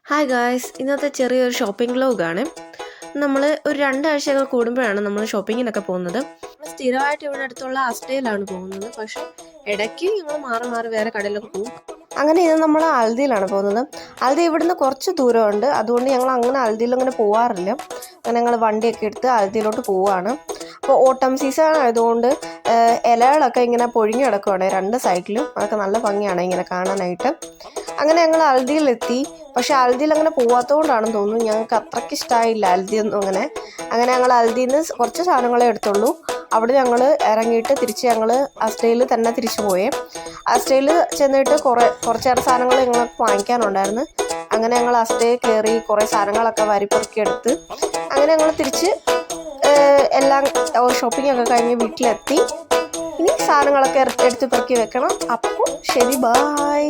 Hi guys, ഇന്നത്തെ ചെറിയൊരു shopping വ്ലോഗാണ്. നമ്മൾ ഒരു 2 ആഴ്ചയൊക്കെ കൂടുമ്പോഴാണ് നമ്മൾ ഷോപ്പിങ്ങിനൊക്കെ പോകുന്നത്. സ്ഥിരമായിട്ട് ഇവിടെ അടുത്തുള്ള അസ്റ്റയിലാണ് പോകുന്നത്, പക്ഷേ ഇടയ്ക്ക് ഞങ്ങൾ മാറി മാറി വേറെ കടയിലൊക്കെ പോകും. അങ്ങനെ ഇന്ന് നമ്മൾ അൽദിയിലാണ് പോകുന്നത്. അൽദി ഇവിടുന്ന് കുറച്ച് ദൂരമുണ്ട്, അതുകൊണ്ട് ഞങ്ങൾ അങ്ങനെ അൽദിയിലങ്ങനെ പോകാറില്ല. അങ്ങനെ ഞങ്ങൾ വണ്ടിയൊക്കെ എടുത്ത് അൽദിയിലോട്ട് പോവുകയാണ്. അപ്പോൾ ഓട്ടം സീസൺ ആയതുകൊണ്ട് ഇലകളൊക്കെ ഇങ്ങനെ പൊഴിഞ്ഞു കിടക്കുകയാണ് 2 സൈഡിലും. അതൊക്കെ നല്ല ഭംഗിയാണ് ഇങ്ങനെ കാണാനായിട്ട്. അങ്ങനെ ഞങ്ങൾ അൽദിയിലെത്തി. പക്ഷേ അൽദിയിൽ അങ്ങനെ പോവാത്തതുകൊണ്ടാണെന്ന് തോന്നുന്നു ഞങ്ങൾക്ക് അത്രയ്ക്ക് ഇഷ്ടമായില്ല അൽദിയൊന്നും. അങ്ങനെ ഞങ്ങൾ അൽദിയിൽ നിന്ന് കുറച്ച് സാധനങ്ങളെ എടുത്തുള്ളൂ. അവിടെ ഞങ്ങൾ ഇറങ്ങിയിട്ട് തിരിച്ച് ഞങ്ങൾ അസ്റ്റയിൽ തന്നെ തിരിച്ചു പോയേ. അസ്റ്റയിൽ ചെന്നിട്ട് കുറച്ചേറെ സാധനങ്ങൾ ഞങ്ങൾക്ക് വാങ്ങിക്കാനുണ്ടായിരുന്നു. അങ്ങനെ ഞങ്ങൾ അസ്റ്റയിൽ കയറി കുറേ സാധനങ്ങളൊക്കെ വാരിപ്പെറുക്കി എടുത്ത് അങ്ങനെ ഞങ്ങൾ തിരിച്ച് എല്ലാം ഷോപ്പിംഗ് ഒക്കെ കഴിഞ്ഞ് വീട്ടിലെത്തി. ഇനി സാധനങ്ങളൊക്കെ എടുത്ത് പെറുക്കി വെക്കണം. അപ്പോൾ ശരി, ബായ്.